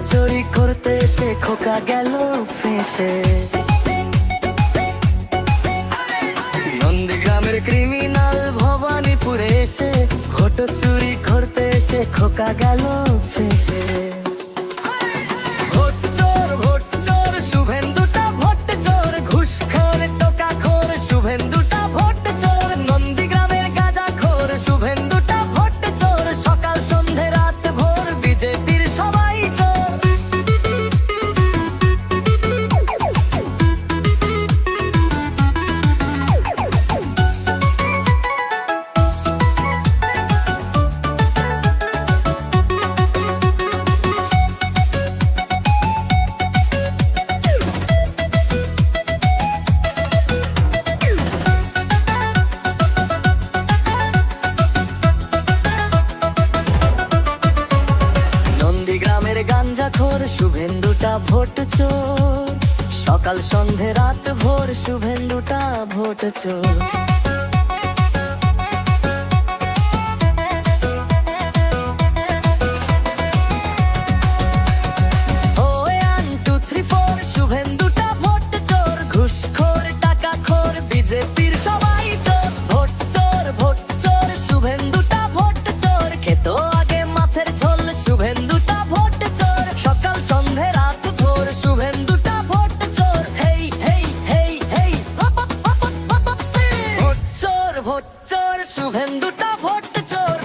চুরি করতে এসে খোকা গেল ফেঁসে। নন্দীগ্রামের ক্রিমিনাল ভবানীপুরে এসে ভোট চুরি করতে এসে খোকা গেল ফেঁসে। ভোট চোর শুভেন্দুটা ভোট চোর, ঘুষখোর টোকাখোর শুভেন্দুটা ভোট চোর। নন্দীগ্রামের গাঁজাখোর শুভেন্দুটা ভোট চোর, সকাল সন্ধে রাত ভোর বিজেপির সবাই চোর। নন্দীগ্রামের গাঞ্জাখোর শুভেন্দুটা ভোট চোর, সকাল সন্ধে রাত ভোর শুভেন্দুটা ভোট চোর। ও 1 2 3 4 শুভেন্দুটা ভোট চোর, ঘুষখোর টাকাখোর বিজেপির সবাই চোর। ভোট চোর শুভেন্দুটা ভোট চোর, খেত আগে মাছের ঝোল শুভেন্দুটা ভোট চোর। সকাল সন্ধে রাত ভোর শুভেন্দুটা ভোট চোর। হেই হেই হেই হেই ভোট চোর শুভেন্দুটা ভোট চোর।